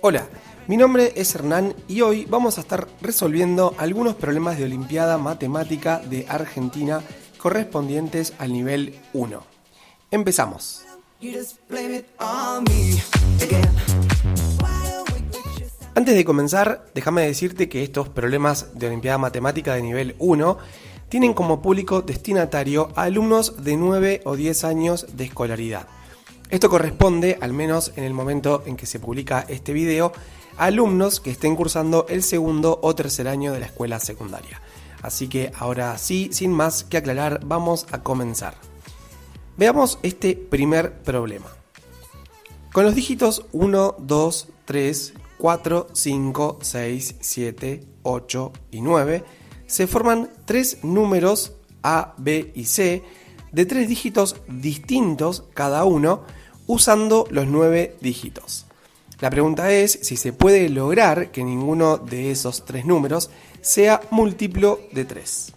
Hola, mi nombre es Hernán y hoy vamos a estar resolviendo algunos problemas de Olimpiada Matemática de Argentina correspondientes al nivel 1. Empezamos. Antes de comenzar, déjame decirte que estos problemas de Olimpiada Matemática de nivel 1 tienen como público destinatario a alumnos de 9 o 10 años de escolaridad. Esto corresponde, al menos en el momento en que se publica este video, a alumnos que estén cursando el segundo o tercer año de la escuela secundaria. Así que ahora sí, sin más que aclarar, vamos a comenzar. Veamos este primer problema. Con los dígitos 1, 2, 3, 4, 5, 6, 7, 8 y 9 se forman tres números A, B y C de tres dígitos distintos cada uno usando los 9 dígitos. La pregunta es si se puede lograr que ninguno de esos tres números sea múltiplo de 3.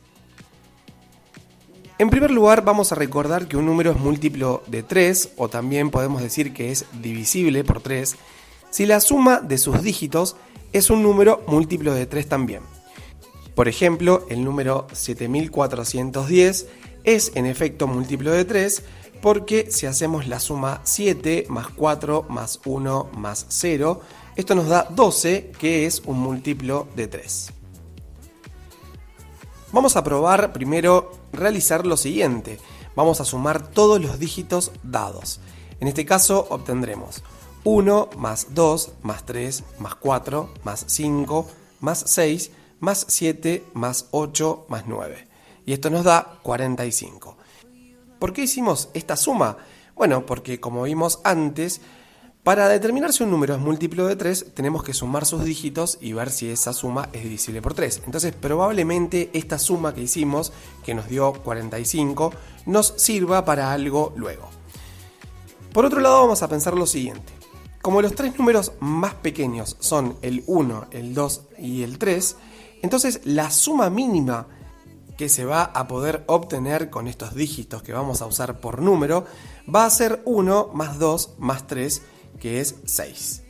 En primer lugar, vamos a recordar que un número es múltiplo de 3, o también podemos decir que es divisible por 3, si la suma de sus dígitos es un número múltiplo de 3 también. Por ejemplo, el número 7410 es en efecto múltiplo de 3 porque si hacemos la suma 7 más 4 más 1 más 0, esto nos da 12, que es un múltiplo de 3. Vamos a probar primero realizar lo siguiente. Vamos a sumar todos los dígitos dados. En este caso obtendremos 1 más 2 más 3 más 4 más 5 más 6 más 7 más 8 más 9. Y esto nos da 45. ¿Por qué hicimos esta suma? Bueno, porque como vimos antes, para determinar si un número es múltiplo de 3, tenemos que sumar sus dígitos y ver si esa suma es divisible por 3. Entonces, probablemente esta suma que hicimos, que nos dio 45, nos sirva para algo luego. Por otro lado, vamos a pensar lo siguiente. Como los tres números más pequeños son el 1, el 2 y el 3, entonces la suma mínima que se va a poder obtener con estos dígitos que vamos a usar por número va a ser 1 más 2 más 3, que es 6.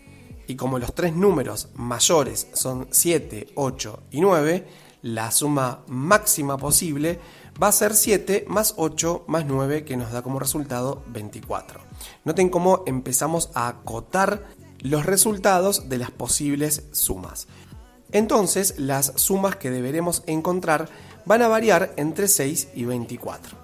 Y como los tres números mayores son 7, 8 y 9, la suma máxima posible va a ser 7 más 8 más 9, que nos da como resultado 24. Noten cómo empezamos a acotar los resultados de las posibles sumas. Entonces, las sumas que deberemos encontrar van a variar entre 6 y 24.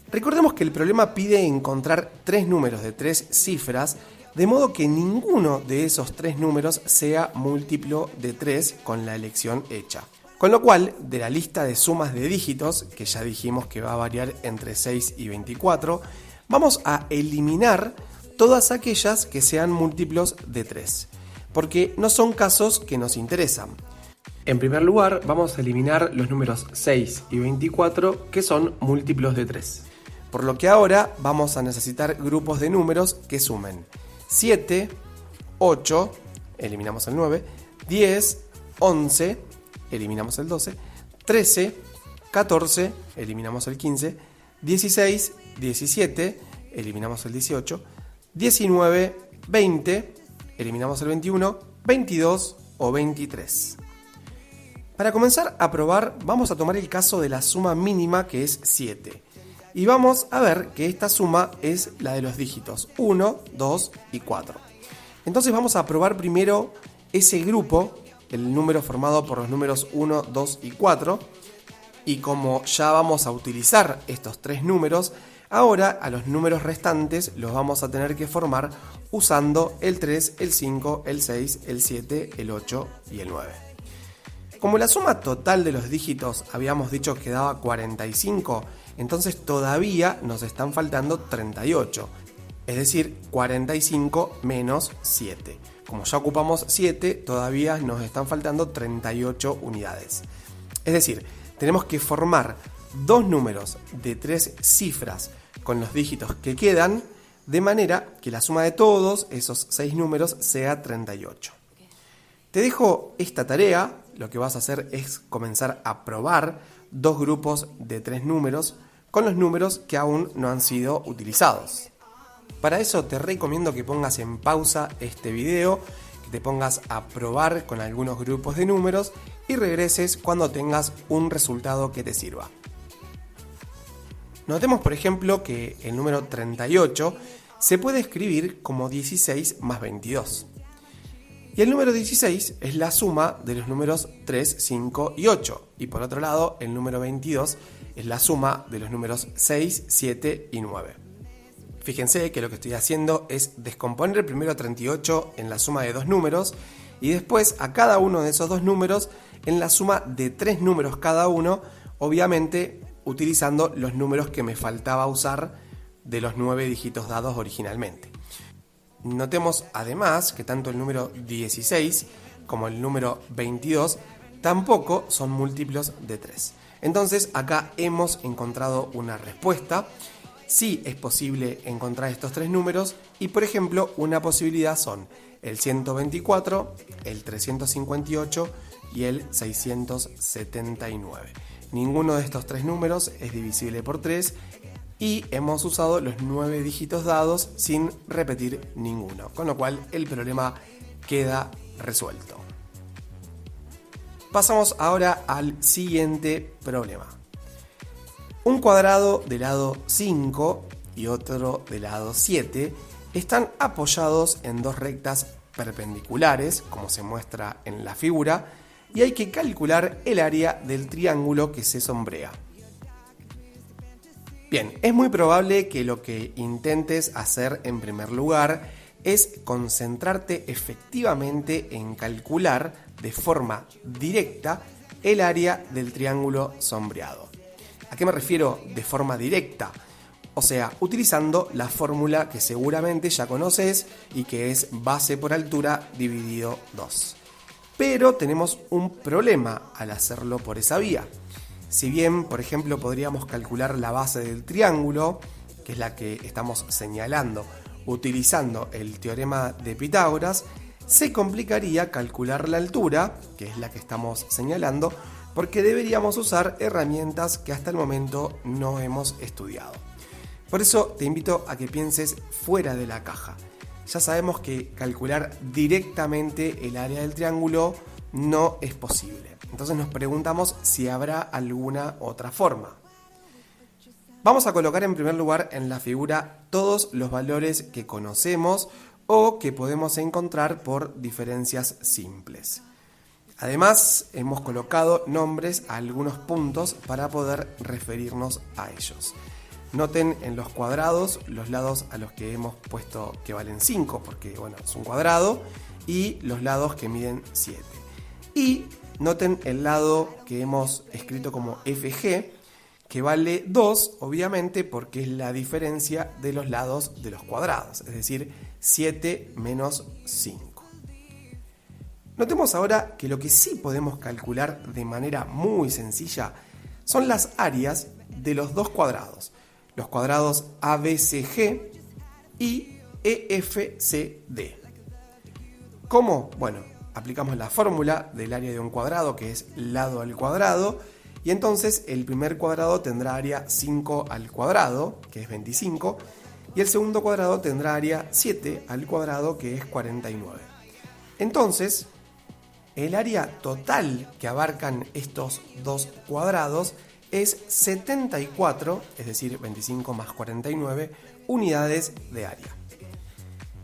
Recordemos que el problema pide encontrar tres números de tres cifras, de modo que ninguno de esos tres números sea múltiplo de 3 con la elección hecha. Con lo cual, de la lista de sumas de dígitos, que ya dijimos que va a variar entre 6 y 24, vamos a eliminar todas aquellas que sean múltiplos de 3, porque no son casos que nos interesan. En primer lugar, vamos a eliminar los números 6 y 24, que son múltiplos de 3. Por lo que ahora vamos a necesitar grupos de números que sumen 7, 8, eliminamos el 9, 10, 11, eliminamos el 12, 13, 14, eliminamos el 15, 16, 17, eliminamos el 18, 19, 20, eliminamos el 21, 22 o 23. Para comenzar a probar, vamos a tomar el caso de la suma mínima, que es 7. Y vamos a ver que esta suma es la de los dígitos 1, 2 y 4. Entonces vamos a probar primero ese grupo, el número formado por los números 1, 2 y 4. Y como ya vamos a utilizar estos tres números, ahora a los números restantes los vamos a tener que formar usando el 3, el 5, el 6, el 7, el 8 y el 9. Como la suma total de los dígitos habíamos dicho que daba 45, entonces todavía nos están faltando 38, es decir, 45 menos 7. Como ya ocupamos 7, todavía nos están faltando 38 unidades. Es decir, tenemos que formar dos números de tres cifras con los dígitos que quedan, de manera que la suma de todos esos 6 números sea 38. Te dejo esta tarea. Lo que vas a hacer es comenzar a probar dos grupos de tres números con los números que aún no han sido utilizados. Para eso te recomiendo que pongas en pausa este video, que te pongas a probar con algunos grupos de números y regreses cuando tengas un resultado que te sirva. Notemos, por ejemplo, que el número 38 se puede escribir como 16 más 22. Y el número 16 es la suma de los números 3, 5 y 8. Y por otro lado, el número 22 es la suma de los números 6, 7 y 9. Fíjense que lo que estoy haciendo es descomponer primero 38 en la suma de dos números y después a cada uno de esos dos números en la suma de tres números cada uno, obviamente utilizando los números que me faltaba usar de los 9 dígitos dados originalmente. Notemos además que tanto el número 16 como el número 22 tampoco son múltiplos de 3. Entonces acá hemos encontrado una respuesta. Sí es posible encontrar estos tres números y por ejemplo una posibilidad son el 124, el 358 y el 679. Ninguno de estos tres números es divisible por 3 y hemos usado los 9 dígitos dados sin repetir ninguno, con lo cual el problema queda resuelto. Pasamos ahora al siguiente problema. Un cuadrado de lado 5 y otro de lado 7 están apoyados en dos rectas perpendiculares, como se muestra en la figura, y hay que calcular el área del triángulo que se sombrea. Bien, es muy probable que lo que intentes hacer en primer lugar es concentrarte efectivamente en calcular de forma directa el área del triángulo sombreado. ¿A qué me refiero de forma directa? O sea, utilizando la fórmula que seguramente ya conoces y que es base por altura dividido 2. Pero tenemos un problema al hacerlo por esa vía. Si bien, por ejemplo, podríamos calcular la base del triángulo, que es la que estamos señalando utilizando el teorema de Pitágoras, se complicaría calcular la altura, que es la que estamos señalando, porque deberíamos usar herramientas que hasta el momento no hemos estudiado. Por eso te invito a que pienses fuera de la caja. Ya sabemos que calcular directamente el área del triángulo no es posible. Entonces nos preguntamos si habrá alguna otra forma. Vamos a colocar en primer lugar en la figura todos los valores que conocemos o que podemos encontrar por diferencias simples. Además, hemos colocado nombres a algunos puntos para poder referirnos a ellos. Noten en los cuadrados los lados a los que hemos puesto que valen 5, porque bueno, es un cuadrado, y los lados que miden 7. Y noten el lado que hemos escrito como FG, que vale 2, obviamente, porque es la diferencia de los lados de los cuadrados, es decir, 7 menos 5. Notemos ahora que lo que sí podemos calcular de manera muy sencilla son las áreas de los dos cuadrados, los cuadrados ABCG y EFCD. ¿Cómo? Bueno, aplicamos la fórmula del área de un cuadrado, que es lado al cuadrado, y entonces el primer cuadrado tendrá área 5 al cuadrado, que es 25, y el segundo cuadrado tendrá área 7 al cuadrado, que es 49. Entonces, el área total que abarcan estos dos cuadrados es 74, es decir, 25 más 49 unidades de área.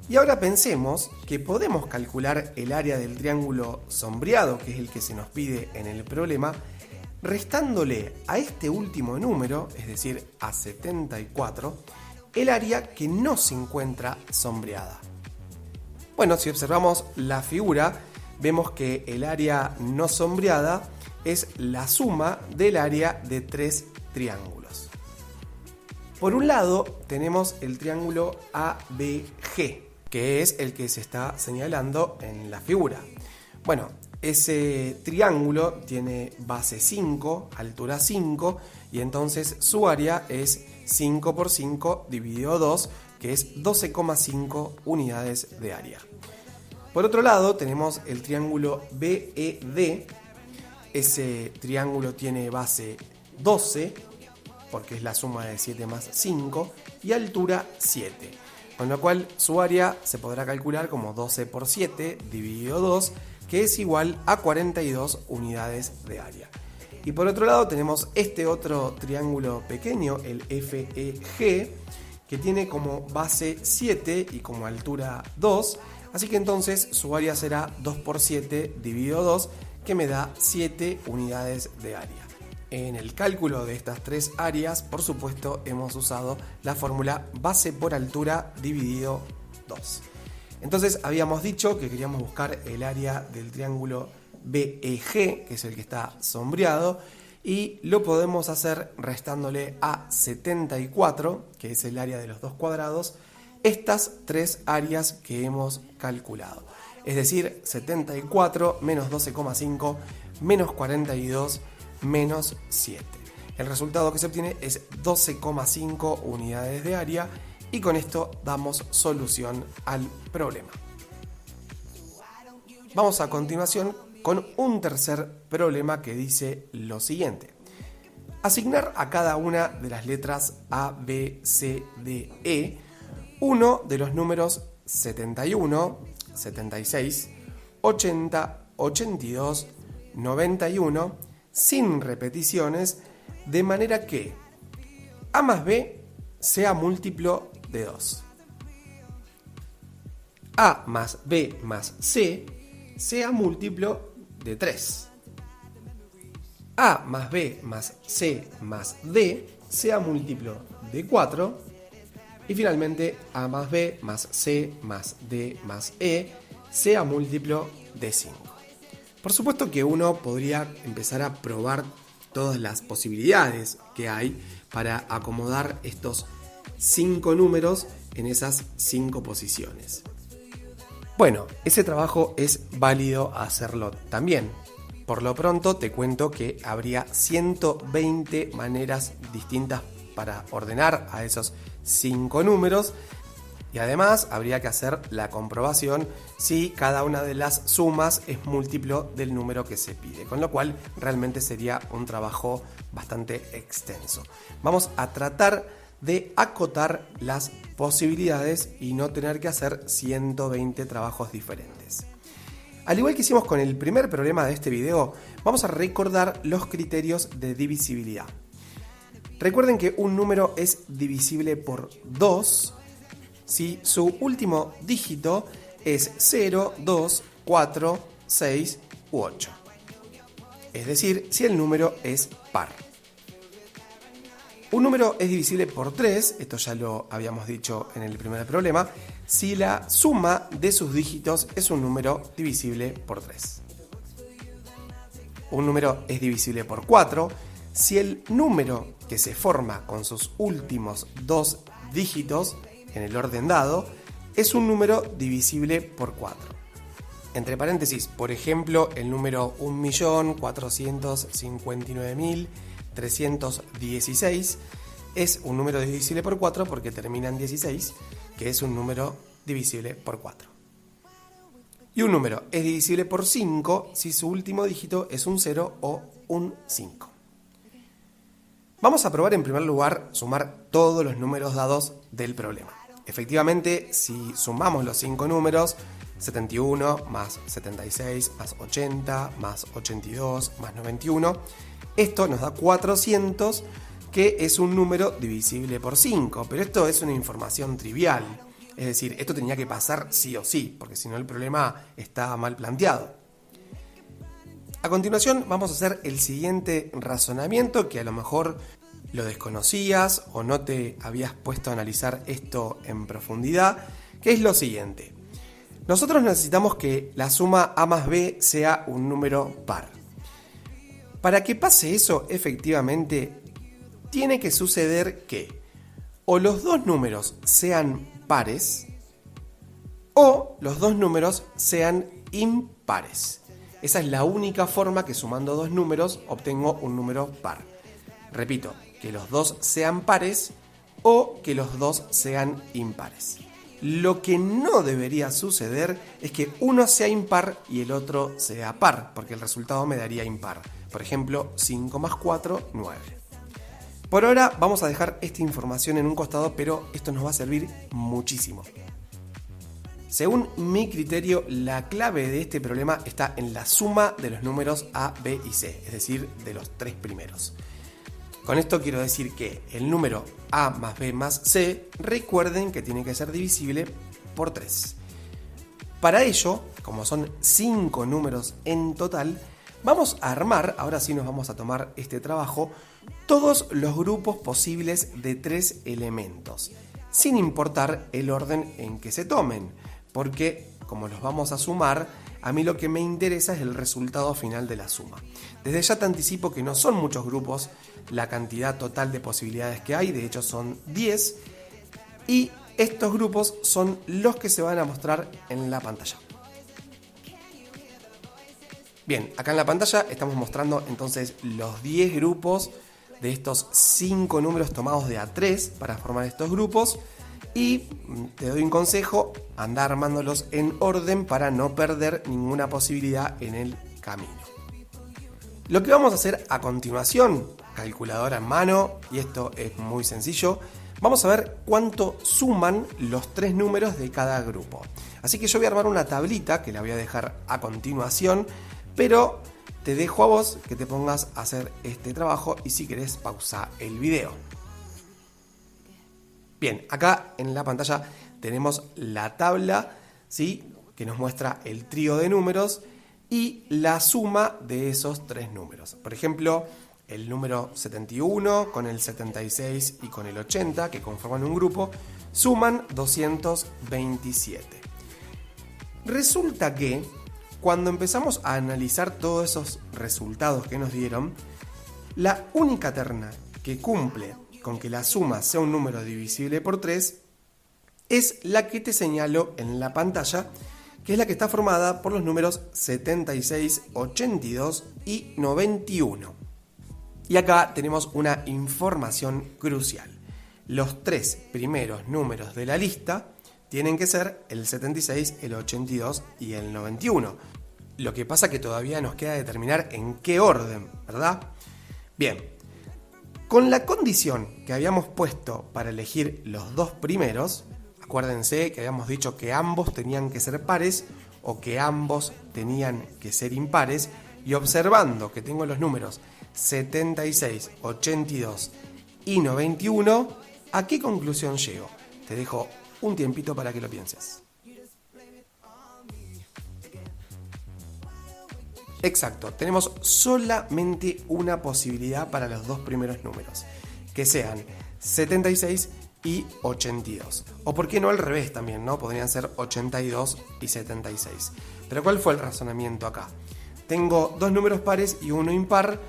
Y ahora pensemos que podemos calcular el área del triángulo sombreado, que es el que se nos pide en el problema, restándole a este último número, es decir, a 74, el área que no se encuentra sombreada. Bueno, si observamos la figura, vemos que el área no sombreada es la suma del área de tres triángulos. Por un lado tenemos el triángulo ABG, que es el que se está señalando en la figura. Bueno, ese triángulo tiene base 5, altura 5, y entonces su área es 5 por 5 dividido 2, que es 12,5 unidades de área. Por otro lado tenemos el triángulo BED. Ese triángulo tiene base 12, porque es la suma de 7 más 5, y altura 7. con lo cual su área se podrá calcular como 12 por 7 dividido 2, que es igual a 42 unidades de área. Y por otro lado tenemos este otro triángulo pequeño, el FEG, que tiene como base 7 y como altura 2, así que entonces su área será 2 por 7 dividido 2, que me da 7 unidades de área. En el cálculo de estas tres áreas, por supuesto, hemos usado la fórmula base por altura dividido 2. Entonces habíamos dicho que queríamos buscar el área del triángulo BEG, que es el que está sombreado, y lo podemos hacer restándole a 74, que es el área de los dos cuadrados, estas tres áreas que hemos calculado. Es decir, 74 menos 12,5 menos 42 menos 7. El resultado que se obtiene es 12,5 unidades de área y con esto damos solución al problema. Vamos a continuación con un tercer problema que dice lo siguiente. Asignar a cada una de las letras A, B, C, D, E uno de los números 71, 76, 80, 82, 91 sin repeticiones, de manera que A más B sea múltiplo de 2. A más B más C sea múltiplo de 3. A más B más C más D sea múltiplo de 4. Y finalmente A más B más C más D más E sea múltiplo de 5. Por supuesto que uno podría empezar a probar todas las posibilidades que hay para acomodar estos 5 números en esas 5 posiciones. Bueno, ese trabajo es válido hacerlo también. Por lo pronto te cuento que habría 120 maneras distintas para ordenar a esos 5 números. Y además habría que hacer la comprobación si cada una de las sumas es múltiplo del número que se pide, con lo cual realmente sería un trabajo bastante extenso. Vamos a tratar de acotar las posibilidades y no tener que hacer 120 trabajos diferentes. Al igual que hicimos con el primer problema de este video, vamos a recordar los criterios de divisibilidad. Recuerden que un número es divisible por 2 si su último dígito es 0, 2, 4, 6 u 8. Es decir, si el número es par. Un número es divisible por 3, esto ya lo habíamos dicho en el primer problema, si la suma de sus dígitos es un número divisible por 3. Un número es divisible por 4 si el número que se forma con sus últimos dos dígitos en el orden dado es un número divisible por 4. Entre paréntesis, por ejemplo, el número 1.459.316 es un número divisible por 4 porque termina en 16, que es un número divisible por 4. Y un número es divisible por 5 si su último dígito es un 0 o un 5. Vamos a probar en primer lugar sumar todos los números dados del problema. Efectivamente, si sumamos los 5 números, 71 más 76 más 80 más 82 más 91, esto nos da 400, que es un número divisible por 5, pero esto es una información trivial. Es decir, esto tenía que pasar sí o sí, porque si no el problema está mal planteado. A continuación vamos a hacer el siguiente razonamiento que a lo mejor lo desconocías o no te habías puesto a analizar esto en profundidad, que es lo siguiente. Nosotros necesitamos que la suma A más B sea un número par. Para que pase eso, efectivamente, tiene que suceder que o los dos números sean pares o los dos números sean impares. Esa es la única forma que sumando dos números obtengo un número par. Repito, que los dos sean pares o que los dos sean impares. Lo que no debería suceder es que uno sea impar y el otro sea par, porque el resultado me daría impar. Por ejemplo, 5 más 4, 9. Por ahora vamos a dejar esta información en un costado, pero esto nos va a servir muchísimo. Según mi criterio, la clave de este problema está en la suma de los números A, B y C, es decir, de los tres primeros. Con esto quiero decir que el número A más B más C, recuerden que tiene que ser divisible por 3. Para ello, como son 5 números en total, vamos a armar, ahora sí nos vamos a tomar este trabajo, todos los grupos posibles de 3 elementos, sin importar el orden en que se tomen, porque como los vamos a sumar, a mí lo que me interesa es el resultado final de la suma. Desde ya te anticipo que no son muchos grupos la cantidad total de posibilidades que hay, de hecho son 10, y estos grupos son los que se van a mostrar en la pantalla. Bien, acá en la pantalla estamos mostrando entonces los 10 grupos de estos 5 números tomados de A3 para formar estos grupos. Y te doy un consejo, anda armándolos en orden para no perder ninguna posibilidad en el camino. Lo que vamos a hacer a continuación, calculadora en mano, y esto es muy sencillo, vamos a ver cuánto suman los 3 números de cada grupo. Así que yo voy a armar una tablita que la voy a dejar a continuación, pero te dejo a vos que te pongas a hacer este trabajo y si querés pausa el video. Bien, acá en la pantalla tenemos la tabla, ¿sí?, que nos muestra el trío de números y la suma de esos 3 números. Por ejemplo, el número 71 con el 76 y con el 80, que conforman un grupo, suman 227. Resulta que cuando empezamos a analizar todos esos resultados que nos dieron, la única terna que cumple con que la suma sea un número divisible por 3 es la que te señalo en la pantalla, que es la que está formada por los números 76, 82 y 91. Y acá tenemos una información crucial. Los 3 primeros números de la lista tienen que ser el 76, el 82 y el 91. Lo que pasa que todavía nos queda determinar en qué orden, ¿verdad? Bien. Con la condición que habíamos puesto para elegir los 2 primeros, acuérdense que habíamos dicho que ambos tenían que ser pares o que ambos tenían que ser impares, y observando que tengo los números 76, 82 y 91, ¿a qué conclusión llego? Te dejo un tiempito para que lo pienses. Exacto, tenemos solamente una posibilidad para los 2 primeros números, que sean 76 y 82. O por qué no al revés también, ¿no? Podrían ser 82 y 76. Pero ¿cuál fue el razonamiento acá? Tengo 2 números pares y uno impar,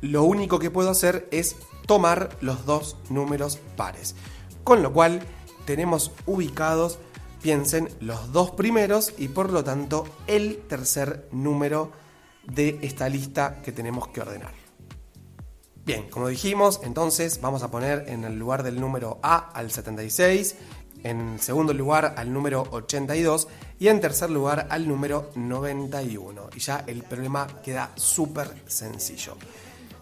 lo único que puedo hacer es tomar los 2 números pares. Con lo cual tenemos ubicados, piensen, los 2 primeros y por lo tanto el tercer número de esta lista que tenemos que ordenar. Bien, como dijimos, entonces vamos a poner en el lugar del número A al 76, en segundo lugar al número 82 y en tercer lugar al número 91. Y ya el problema queda súper sencillo.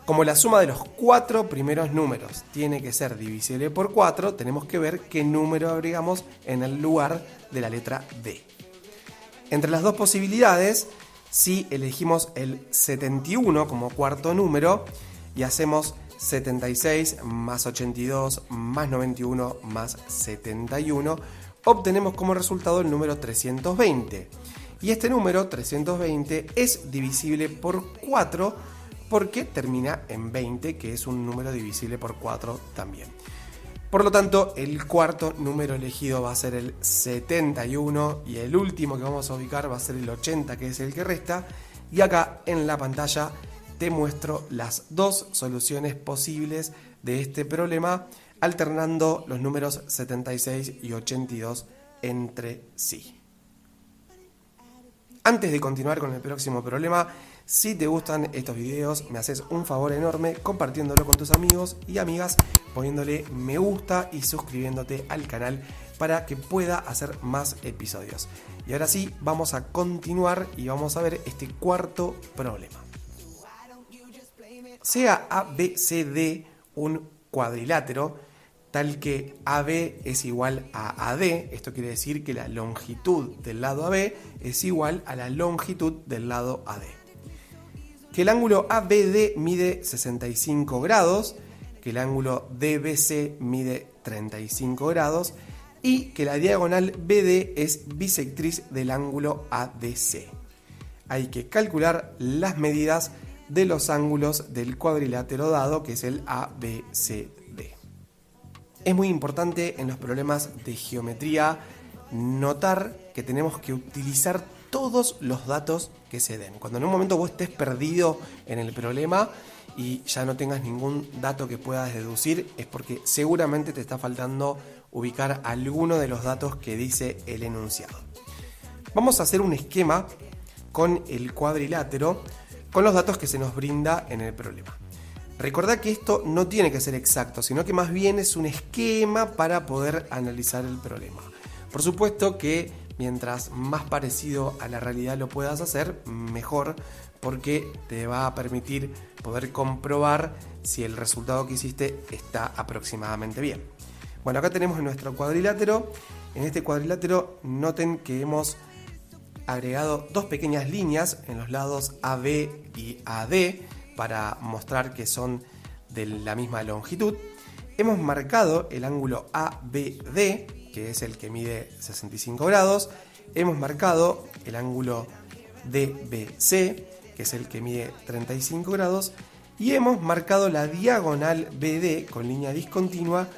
Como la suma de los 4 primeros números tiene que ser divisible por 4, tenemos que ver qué número agregamos en el lugar de la letra D. Entre las 2 posibilidades, si elegimos el 71 como cuarto número y hacemos 76 más 82 más 91 más 71, obtenemos como resultado el número 320. Y este número 320 es divisible por 4 porque termina en 20, que es un número divisible por 4 también. Por lo tanto, el cuarto número elegido va a ser el 71 y el último que vamos a ubicar va a ser el 80, que es el que resta. Y acá en la pantalla te muestro las 2 soluciones posibles de este problema, alternando los números 76 y 82 entre sí. Antes de continuar con el próximo problema, si te gustan estos videos, me haces un favor enorme compartiéndolo con tus amigos y amigas, poniéndole me gusta y suscribiéndote al canal para que pueda hacer más episodios. Y ahora sí, vamos a continuar y vamos a ver este cuarto problema. Sea A, B, C, D un cuadrilátero, tal que AB es igual a AD. Esto quiere decir que la longitud del lado AB es igual a la longitud del lado AD. Que el ángulo ABD mide 65 grados, que el ángulo DBC mide 35 grados y que la diagonal BD es bisectriz del ángulo ADC. Hay que calcular las medidas de los ángulos del cuadrilátero dado, que es el ABCD. Es muy importante en los problemas de geometría notar que tenemos que utilizar todos los datos que se den. Cuando en un momento vos estés perdido en el problema y ya no tengas ningún dato que puedas deducir, es porque seguramente te está faltando ubicar alguno de los datos que dice el enunciado. Vamos a hacer un esquema con el cuadrilátero con los datos que se nos brinda en el problema. Recordá que esto no tiene que ser exacto, sino que más bien es un esquema para poder analizar el problema. Por supuesto que mientras más parecido a la realidad lo puedas hacer, mejor, porque te va a permitir poder comprobar si el resultado que hiciste está aproximadamente bien. Bueno, acá tenemos nuestro cuadrilátero. En este cuadrilátero noten que hemos agregado dos pequeñas líneas en los lados AB y AD para mostrar que son de la misma longitud. Hemos marcado el ángulo ABD, que es el que mide 65 grados. Hemos marcado el ángulo DBC, que es el que mide 35 grados. Y hemos marcado la diagonal BD con línea discontinua,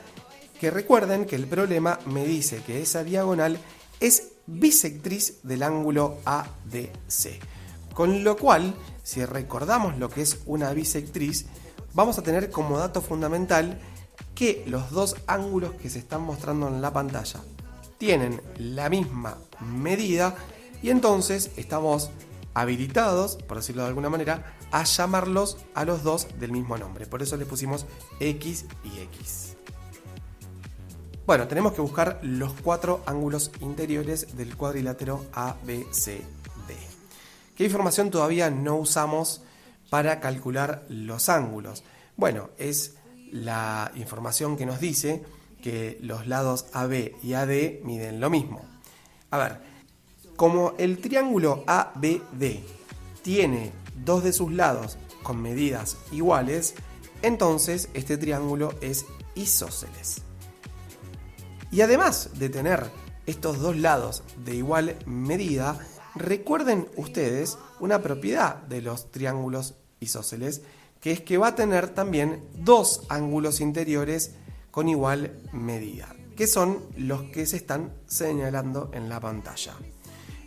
que recuerden que el problema me dice que esa diagonal es bisectriz del ángulo ADC. Con lo cual, si recordamos lo que es una bisectriz, vamos a tener como dato fundamental que los dos ángulos que se están mostrando en la pantalla tienen la misma medida y entonces estamos habilitados, por decirlo de alguna manera, a llamarlos a los dos del mismo nombre. Por eso le pusimos X y X. Bueno, tenemos que buscar los cuatro ángulos interiores del cuadrilátero ABCD. ¿Qué información todavía no usamos para calcular los ángulos? Bueno, es la información que nos dice que los lados AB y AD miden lo mismo. A ver, como el triángulo ABD tiene dos de sus lados con medidas iguales, entonces este triángulo es isósceles. Y además de tener estos dos lados de igual medida, recuerden ustedes una propiedad de los triángulos isósceles, que es que va a tener también dos ángulos interiores con igual medida, que son los que se están señalando en la pantalla.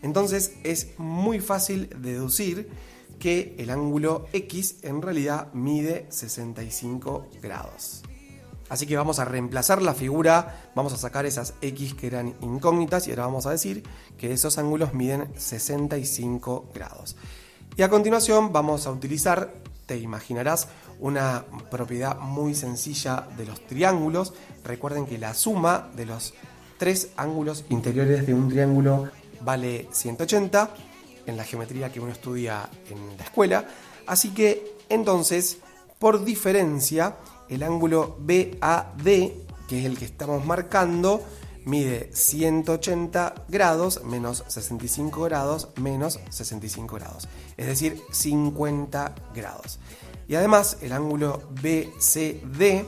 Entonces es muy fácil deducir que el ángulo X en realidad mide 65 grados. Así que vamos a reemplazar la figura, vamos a sacar esas X que eran incógnitas y ahora vamos a decir que esos ángulos miden 65 grados. Y a continuación vamos a utilizar, te imaginarás, una propiedad muy sencilla de los triángulos. Recuerden que la suma de los tres ángulos interiores de un triángulo vale 180 en la geometría que uno estudia en la escuela. Así que entonces, por diferencia, el ángulo BAD, que es el que estamos marcando, mide 180 grados menos 65 grados menos 65 grados, es decir, 50 grados. Y además el ángulo BCD,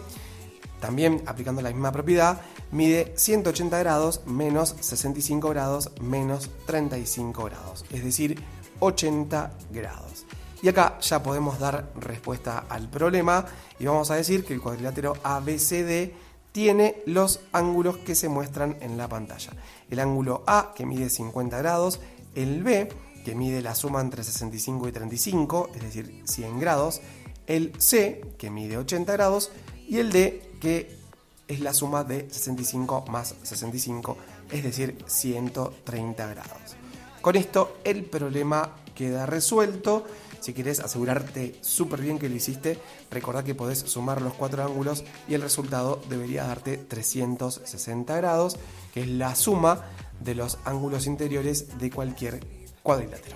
también aplicando la misma propiedad, mide 180 grados menos 65 grados menos 35 grados, es decir, 80 grados. Y acá ya podemos dar respuesta al problema y vamos a decir que el cuadrilátero ABCD tiene los ángulos que se muestran en la pantalla. El ángulo A, que mide 50 grados, el B, que mide la suma entre 65 y 35, es decir, 100 grados, el C, que mide 80 grados, y el D, que es la suma de 65 más 65, es decir, 130 grados. Con esto el problema queda resuelto. Si querés asegurarte súper bien que lo hiciste, recordá que podés sumar los cuatro ángulos y el resultado debería darte 360 grados, que es la suma de los ángulos interiores de cualquier cuadrilátero.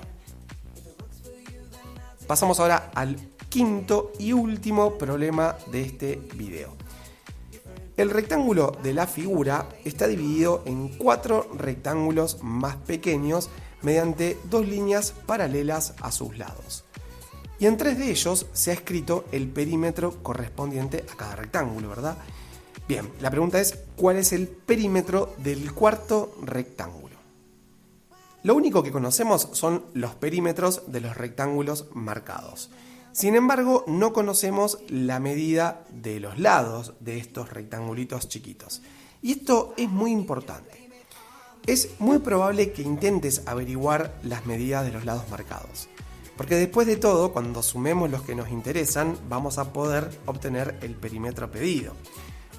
Pasamos ahora al quinto y último problema de este video. El rectángulo de la figura está dividido en 4 rectángulos más pequeños mediante 2 líneas paralelas a sus lados. Y en 3 de ellos se ha escrito el perímetro correspondiente a cada rectángulo, ¿verdad? Bien, la pregunta es, ¿cuál es el perímetro del cuarto rectángulo? Lo único que conocemos son los perímetros de los rectángulos marcados. Sin embargo, no conocemos la medida de los lados de estos rectangulitos chiquitos. Y esto es muy importante. Es muy probable que intentes averiguar las medidas de los lados marcados. Porque después de todo, cuando sumemos los que nos interesan, vamos a poder obtener el perímetro pedido.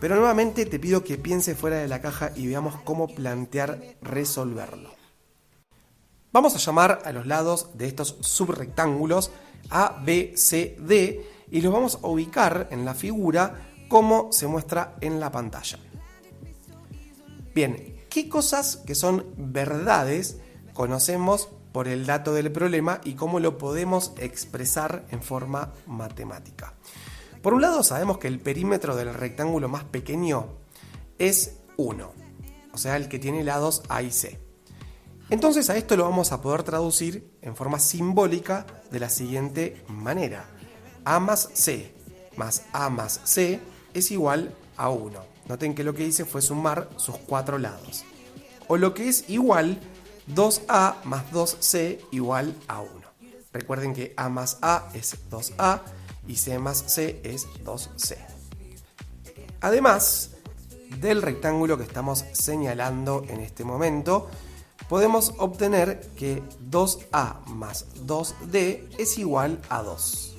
Pero nuevamente te pido que pienses fuera de la caja y veamos cómo plantear resolverlo. Vamos a llamar a los lados de estos subrectángulos A, B, C, D y los vamos a ubicar en la figura como se muestra en la pantalla. Bien, ¿qué cosas que son verdades conocemos por el dato del problema y cómo lo podemos expresar en forma matemática? Por un lado sabemos que el perímetro del rectángulo más pequeño es 1, o sea el que tiene lados A y C. Entonces a esto lo vamos a poder traducir en forma simbólica de la siguiente manera. A más C más A más C es igual a 1. Noten que lo que hice fue sumar sus 4 lados. O lo que es igual 2A más 2C igual a 1. Recuerden que A más A es 2A y C más C es 2C. Además del rectángulo que estamos señalando en este momento, podemos obtener que 2A más 2D es igual a 2.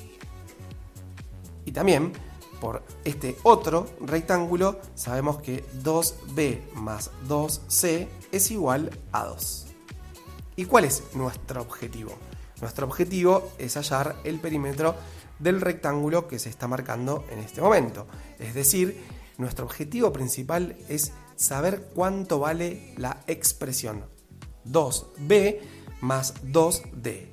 Y también, por este otro rectángulo, sabemos que 2B más 2C es igual a 2. ¿Y cuál es nuestro objetivo? Nuestro objetivo es hallar el perímetro del rectángulo que se está marcando en este momento. Es decir, nuestro objetivo principal es saber cuánto vale la expresión 2b más 2d,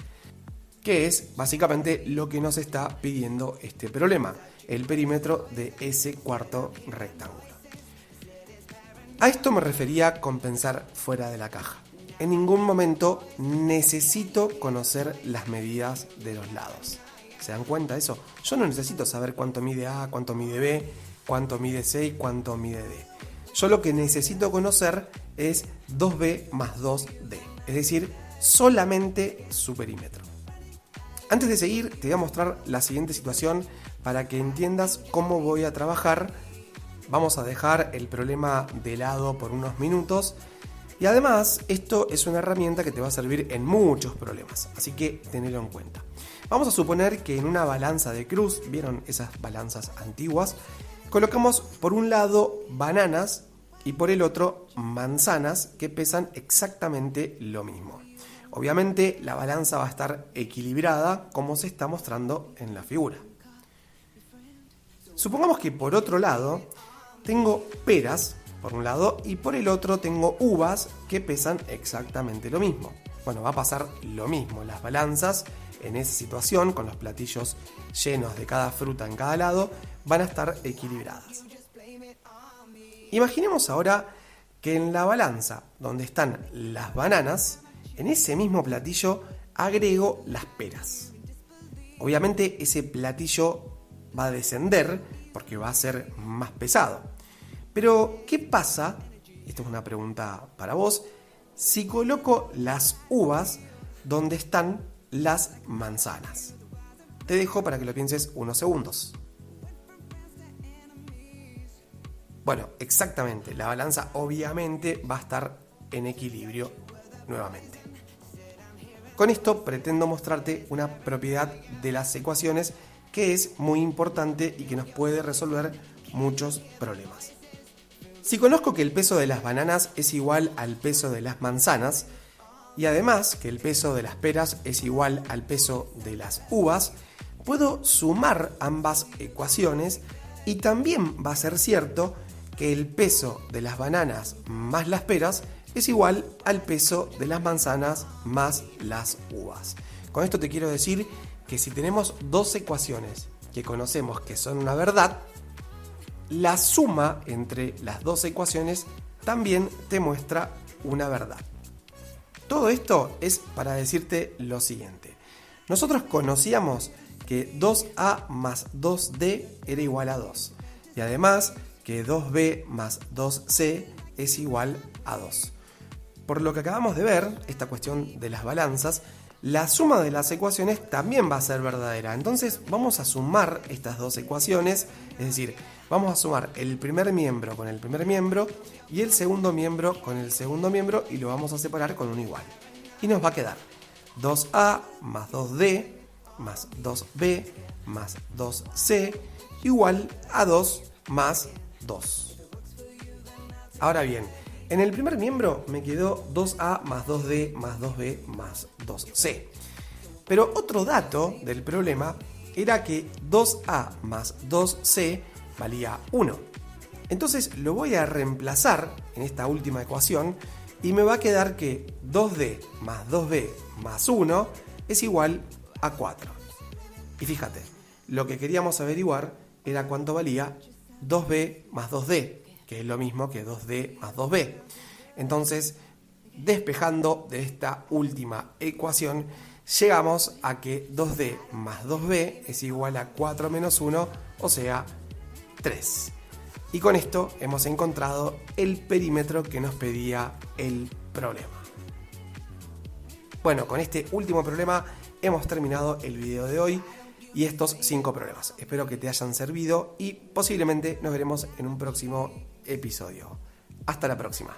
que es básicamente lo que nos está pidiendo este problema, el perímetro de ese cuarto rectángulo. A esto me refería con pensar fuera de la caja. En ningún momento necesito conocer las medidas de los lados. ¿Se dan cuenta de eso? Yo no necesito saber cuánto mide A, cuánto mide B, cuánto mide C y cuánto mide D. Yo lo que necesito conocer es 2b más 2d, es decir, solamente su perímetro. Antes de seguir, te voy a mostrar la siguiente situación para que entiendas cómo voy a trabajar. Vamos a dejar el problema de lado por unos minutos y además esto es una herramienta que te va a servir en muchos problemas, así que tenelo en cuenta. Vamos a suponer que en una balanza de cruz, ¿vieron esas balanzas antiguas? Colocamos por un lado bananas y por el otro manzanas que pesan exactamente lo mismo. Obviamente la balanza va a estar equilibrada como se está mostrando en la figura. Supongamos que por otro lado tengo peras por un lado y por el otro tengo uvas que pesan exactamente lo mismo. Bueno, va a pasar lo mismo. Las balanzas en esa situación, con los platillos llenos de cada fruta en cada lado, van a estar equilibradas. Imaginemos ahora que en la balanza donde están las bananas, en ese mismo platillo agrego las peras. Obviamente ese platillo va a descender porque va a ser más pesado. Pero, ¿qué pasa? Esto es una pregunta para vos. Si coloco las uvas donde están las manzanas. Te dejo para que lo pienses unos segundos. Bueno, exactamente, la balanza obviamente va a estar en equilibrio nuevamente. Con esto pretendo mostrarte una propiedad de las ecuaciones que es muy importante y que nos puede resolver muchos problemas. Si conozco que el peso de las bananas es igual al peso de las manzanas, y además que el peso de las peras es igual al peso de las uvas, puedo sumar ambas ecuaciones y también va a ser cierto que el peso de las bananas más las peras es igual al peso de las manzanas más las uvas. Con esto te quiero decir que si tenemos dos ecuaciones que conocemos que son una verdad, la suma entre las dos ecuaciones también te muestra una verdad. Todo esto es para decirte lo siguiente. Nosotros conocíamos que 2a más 2d era igual a 2. Y además que 2b más 2c es igual a 2. Por lo que acabamos de ver, esta cuestión de las balanzas, la suma de las ecuaciones también va a ser verdadera. Entonces vamos a sumar estas dos ecuaciones, es decir, vamos a sumar el primer miembro con el primer miembro y el segundo miembro con el segundo miembro y lo vamos a separar con un igual. Y nos va a quedar 2a más 2d más 2b más 2c igual a 2 más 2. Ahora bien, en el primer miembro me quedó 2a más 2d más 2b más 2c. Pero otro dato del problema era que 2a más 2c valía 1. Entonces lo voy a reemplazar en esta última ecuación y me va a quedar que 2d más 2b más 1 es igual a 4. Y fíjate, lo que queríamos averiguar era cuánto valía 2b más 2d, que es lo mismo que 2d más 2b. Entonces, despejando de esta última ecuación, llegamos a que 2d más 2b es igual a 4 menos 1, o sea, 3. Y con esto hemos encontrado el perímetro que nos pedía el problema. Bueno, con este último problema hemos terminado el video de hoy y estos 5 problemas. Espero que te hayan servido y posiblemente nos veremos en un próximo episodio. Hasta la próxima.